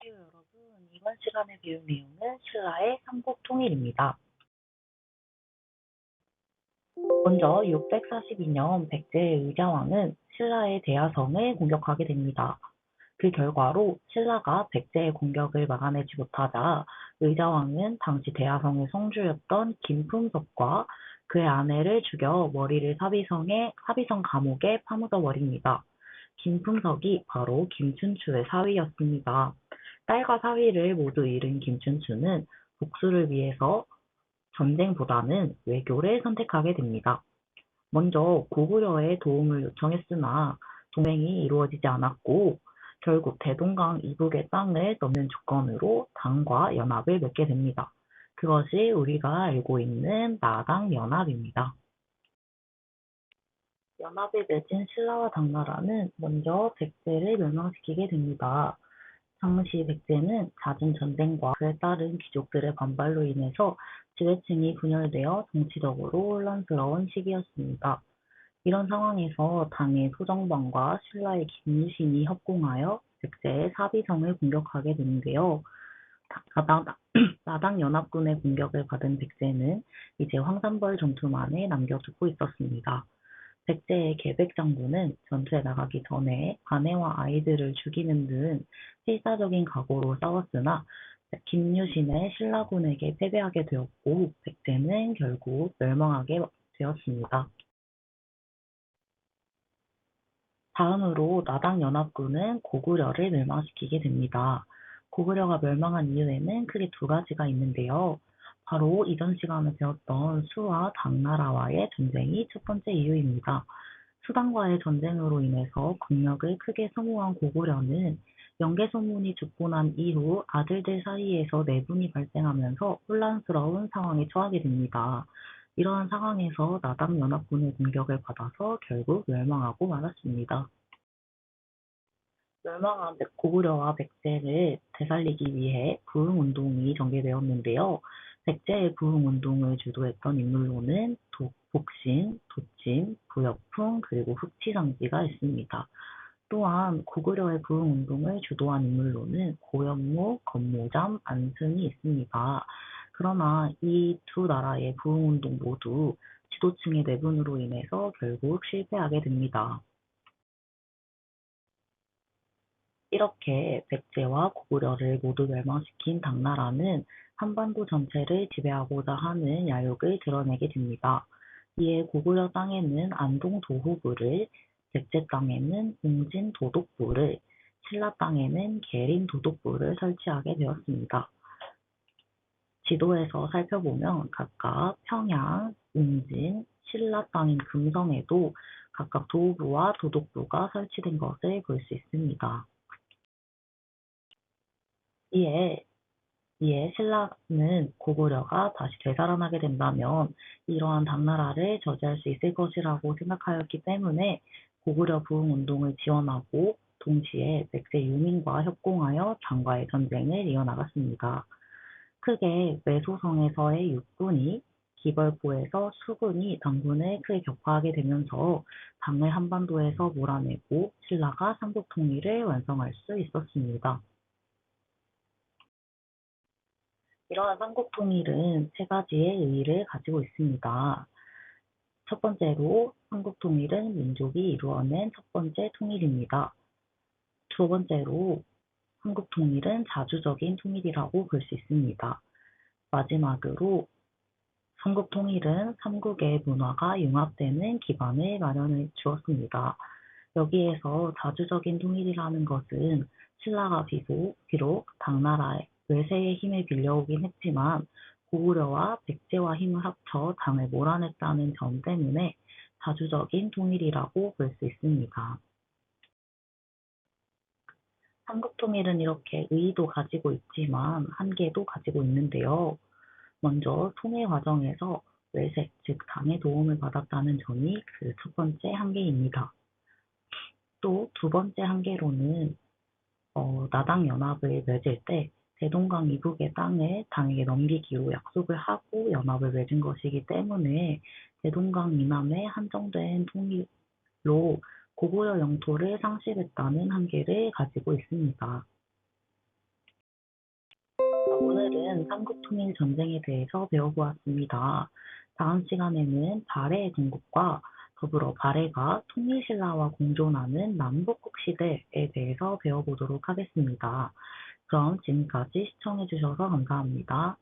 여러분, 이번 시간에 배울 내용은 신라의 삼국 통일입니다. 먼저 642년 백제의 의자왕은 신라의 대야성을 공격하게 됩니다. 그 결과로 신라가 백제의 공격을 막아내지 못하자 의자왕은 당시 대야성의 성주였던 김품섭과 그의 아내를 죽여 머리를 사비성 감옥에 파묻어 버립니다. 김품석이 바로 김춘추의 사위였습니다. 딸과 사위를 모두 잃은 김춘추는 복수를 위해서 전쟁보다는 외교를 선택하게 됩니다. 먼저 고구려의 도움을 요청했으나 동맹이 이루어지지 않았고 결국 대동강 이북의 땅을 넘는 조건으로 당과 연합을 맺게 됩니다. 그것이 우리가 알고 있는 나당연합입니다. 연합을 맺은 신라와 당나라는 먼저 백제를 멸망시키게 됩니다. 당시 백제는 잦은 전쟁과 그에 따른 귀족들의 반발로 인해서 지배층이 분열되어 정치적으로 혼란스러운 시기였습니다. 이런 상황에서 당의 소정방과 신라의 김유신이 협공하여 백제의 사비성을 공격하게 되는데요. 나당 연합군의 공격을 받은 백제는 이제 황산벌 전투만을 남겨두고 있었습니다. 백제의 계백 장군은 전투에 나가기 전에 아내와 아이들을 죽이는 등 필사적인 각오로 싸웠으나 김유신의 신라군에게 패배하게 되었고 백제는 결국 멸망하게 되었습니다. 다음으로 나당연합군은 고구려를 멸망시키게 됩니다. 고구려가 멸망한 이유에는 크게 두 가지가 있는데요. 바로 이전 시간에 배웠던 수와 당나라와의 전쟁이 첫 번째 이유입니다. 수당과의 전쟁으로 인해서 국력을 크게 소모한 고구려는 영계소문이 죽고 난 이후 아들들 사이에서 내분이 발생하면서 혼란스러운 상황에 처하게 됩니다. 이러한 상황에서 나당연합군의 공격을 받아서 결국 멸망하고 말았습니다. 멸망한 고구려와 백제를 되살리기 위해 부흥운동이 전개되었는데요. 백제의 부흥운동을 주도했던 인물로는 복신, 도친, 부역풍, 그리고 흑치상지가 있습니다. 또한 고구려의 부흥운동을 주도한 인물로는 고현무, 건모잠, 안승이 있습니다. 그러나 이 두 나라의 부흥운동 모두 지도층의 내분으로 인해서 결국 실패하게 됩니다. 이렇게 백제와 고구려를 모두 멸망시킨 당나라는 한반도 전체를 지배하고자 하는 야욕을 드러내게 됩니다. 이에 고구려 땅에는 안동 도호부를, 백제 땅에는 웅진 도독부를, 신라 땅에는 계림 도독부를 설치하게 되었습니다. 지도에서 살펴보면 각각 평양, 웅진, 신라 땅인 금성에도 각각 도호부와 도독부가 설치된 것을 볼 수 있습니다. 이에 신라는 고구려가 다시 되살아나게 된다면 이러한 당나라를 저지할 수 있을 것이라고 생각하였기 때문에 고구려 부흥운동을 지원하고 동시에 백제 유민과 협공하여 당과의 전쟁을 이어나갔습니다. 크게 매소성에서의 육군이 기벌포에서 수군이 당군을 크게 격파하게 되면서 당을 한반도에서 몰아내고 신라가 삼국통일을 완성할 수 있었습니다. 이러한 삼국통일은 세 가지의 의의를 가지고 있습니다. 첫 번째로 삼국통일은 민족이 이루어낸 첫 번째 통일입니다. 두 번째로 삼국통일은 자주적인 통일이라고 볼 수 있습니다. 마지막으로 삼국통일은 삼국의 문화가 융합되는 기반을 마련해 주었습니다. 여기에서 자주적인 통일이라는 것은 신라가 비록 당나라의 외세의 힘을 빌려오긴 했지만 고구려와 백제와 힘을 합쳐 당을 몰아냈다는 점 때문에 자주적인 통일이라고 볼 수 있습니다. 삼국통일은 이렇게 의의도 가지고 있지만 한계도 가지고 있는데요. 먼저 통일 과정에서 외세, 즉 당의 도움을 받았다는 점이 그 첫 번째 한계입니다. 또 두 번째 한계로는 나당연합을 맺을 때 대동강 이북의 땅을 당에게 넘기기로 약속을 하고 연합을 맺은 것이기 때문에 대동강 이남의 한정된 통일로 고구려 영토를 상실했다는 한계를 가지고 있습니다. 오늘은 삼국통일 전쟁에 대해서 배워보았습니다. 다음 시간에는 발해의 건국과 더불어 발해가 통일신라와 공존하는 남북국 시대에 대해서 배워보도록 하겠습니다. 그럼 지금까지 시청해주셔서 감사합니다.